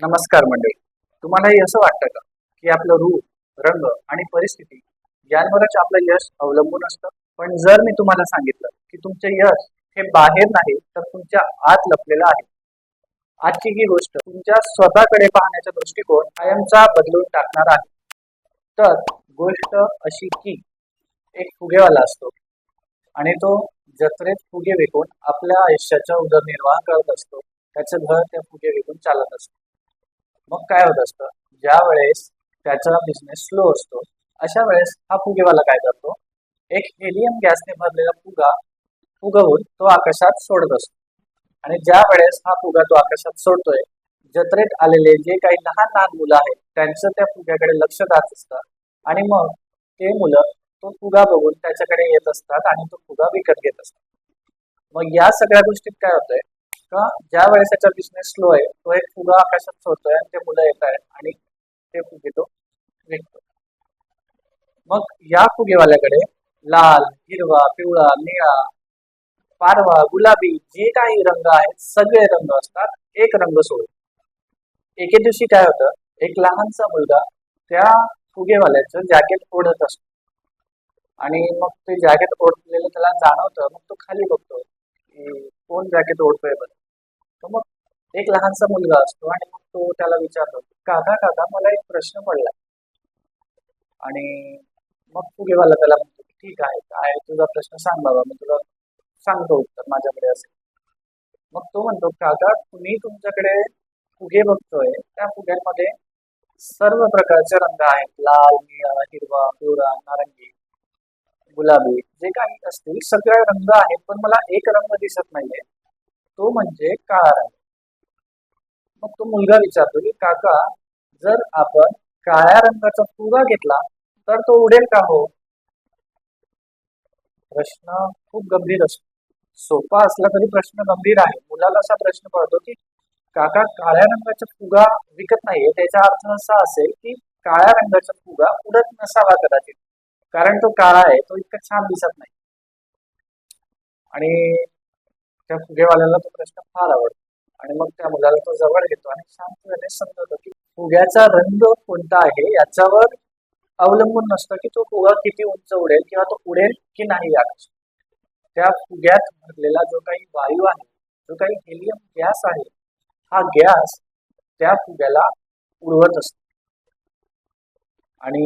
नमस्कार मंडळी. तुम्हालाही असं वाटतं का की आपलं रूप, रंग आणि परिस्थिती यांवरच आपलं यश अवलंबून असतं? पण जर मी तुम्हाला सांगितलं की तुमचे यश हे बाहेर नाही तर तुमच्या आत लपलेलं आहे. आजची ही गोष्ट तुमच्या स्वतःकडे पाहण्याचा दृष्टिकोन कायमचा बदलून टाकणार आहे. तर गोष्ट अशी की एक फुगेवाला असतो आणि तो जत्रेत फुगे विकून आपल्या आयुष्याचा उदरनिर्वाह करत असतो. त्याचं घर त्या फुगे विकून चालत असतं. मग काय होत असतं, ज्या वेळेस त्याचा बिझनेस स्लो असतो अशा वेळेस हा फुगेवाला काय करतो, एक हेलियम गॅसने भरलेला फुगा फुगवून तो आकाशात सोडत असतो. आणि ज्या वेळेस हा फुगा तो आकाशात सोडतोय, जत्रेत आलेले जे काही लहान लहान मुलं आहेत त्यांचं त्या फुग्याकडे लक्ष जात असतं. आणि मग ते मुलं तो फुगा बघून त्याच्याकडे येत असतात आणि तो फुगा विकत घेत असतात. मग या सगळ्या गोष्टीत काय होतंय का, ज्या वेळेस त्याचा बिझनेस स्लो आहे तो एक फुगा आकाशात सोडतोय आणि ते मुलं येत आहेत आणि ते फुगे तो विकतो. मग या फुगेवाल्याकडे लाल, हिरवा, पिवळा, निळा, पारवा, गुलाबी जे काही रंग आहेत सगळे रंग असतात, एक रंग सोडून. एके दिवशी काय होतं, एक लहानसा मुलगा त्या फुगेवाल्याचं जॅकेट ओढत असतो आणि मग ते जॅकेट ओढलेलं त्याला जाणवतं. मग तो खाली बघतो की कोण जॅकेट ओढतोय बरं. तर मग एक लहानसा मुलगा असतो आणि मग तो त्याला विचारतो, काका काका मला एक प्रश्न पडला. आणि मग फुगेवाला त्याला म्हणतो, ठीक आहे, काय तुझा प्रश्न सांग बाबा, मी तुला सांगतो उत्तर माझ्याकडे असेल. मग तो म्हणतो, काका तुम्ही तुमच्याकडे फुगे बघतोय, त्या फुग्यांमध्ये सर्व प्रकारचे रंग आहेत, लाल, निळा, हिरवा, पिवळा, नारंगी, गुलाबी, जे काही असतील सगळे रंग आहेत, पण मला एक रंग दिसत नाहीये, तो म्हणजे काळा रंग. मग तो मुलगा विचारतो की काका, जर आपण काळ्या रंगाचा फुगा घेतला तर तो उडेल का हो? प्रश्न खूप गंभीर असतो. सोपा असला तरी प्रश्न गंभीर आहे. मुलाला असा प्रश्न पडतो की काका, काळ्या रंगाचा फुगा विकत नाहीये, त्याचा अर्थ असा असेल की काळ्या रंगाचा फुगा उडत नसावा कदाचित, कारण तो काळा आहे, तो इतका छान दिसत नाही. आणि त्या फुगेवाल्याला तो प्रश्न फार आवडतो आणि मग त्या मुलाला तो जवळ घेतो आणि शांतपणे समजवतो की फुग्याचा रंग कोणता आहे याच्यावर अवलंबून नसतं की तो फुगा किती उंच उडेल किंवा तो उडेल की नाही आकाश. त्या फुग्यात भरलेला जो काही वायू आहे, जो काही हेलियम गॅस आहे, हा गॅस त्या फुग्याला उडवत असतो. आणि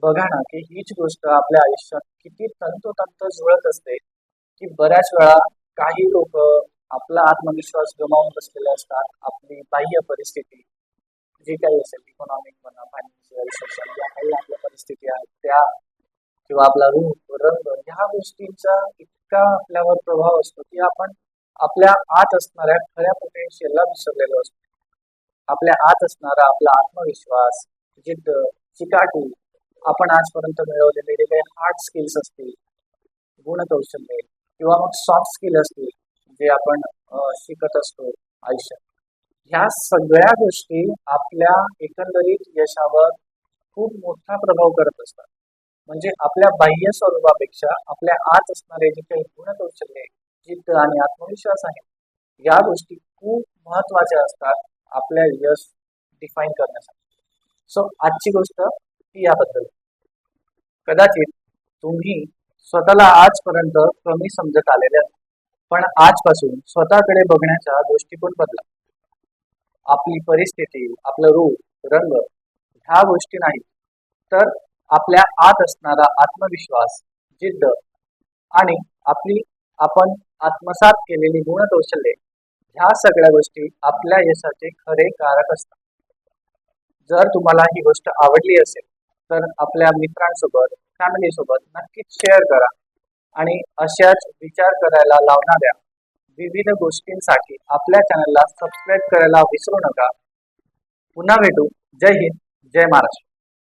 बघा ना की हीच गोष्ट आपल्या आयुष्यात किती तंतोतंत जुळत असते की बऱ्याच वेळा काही लोक आपला आत्मविश्वास गमावून बसलेले असतात. आपली बाह्य परिस्थिती जी काही असेल, इकॉनॉमिक म्हणा, फायनान्शियल, सोशल, ज्या काही आपल्या परिस्थिती आहेत त्या, किंवा आपला रूप, रंग, ह्या गोष्टींचा इतका आपल्यावर प्रभाव असतो की आपण आपल्या आत असणाऱ्या खऱ्या पोटेन्शियलला विसरलेलो असतो. आपल्या आत असणारा आपला आत्मविश्वास, जिद्द, चिकाटी, आपण आजपर्यंत मिळवलेले जे काही हार्ड स्किल्स असतील, गुणकौशल्य किंवा मग सॉफ्ट स्किल असतील जे आपण शिकत असतो आयुष्यात, ह्या सगळ्या गोष्टी आपल्या एकंदरीत यशावर खूप मोठा प्रभाव करत असतात. म्हणजे आपल्या बाह्य स्वरूपापेक्षा आपल्या आत असणारे जे काही गुणकौशल्य, जिद्द आणि आत्मविश्वास आहे, या गोष्टी खूप महत्वाच्या असतात आपल्या यश डिफाईन करण्यासाठी. सो आजची गोष्ट ही याबद्दल. कदाचित तुम्ही स्वतःला आजपर्यंत कमी समजत आलेले आहात, पण आजपासून स्वतःकडे बघण्याचा दृष्टिकोन बदला. आपली परिस्थिती, आपलं रूप, रंग ह्या गोष्टी नाही, तर आपल्या आत असणारा आत्मविश्वास, जिद्द आणि आपण आत्मसात केलेली गुणकौशल्ये, ह्या सगळ्या गोष्टी आपल्या यशाचे खरे कारक असतात. जर तुम्हाला ही गोष्ट आवडली असेल तर आपल्या मित्रांसोबत, फॅमिलीसोबत नक्कीच शेअर करा आणि अशाच विचार करायला लावणाऱ्या विविध गोष्टींसाठी आपल्या चॅनलला सबस्क्राईब करायला विसरू नका. पुन्हा भेटू. जय हिंद, जय महाराष्ट्र.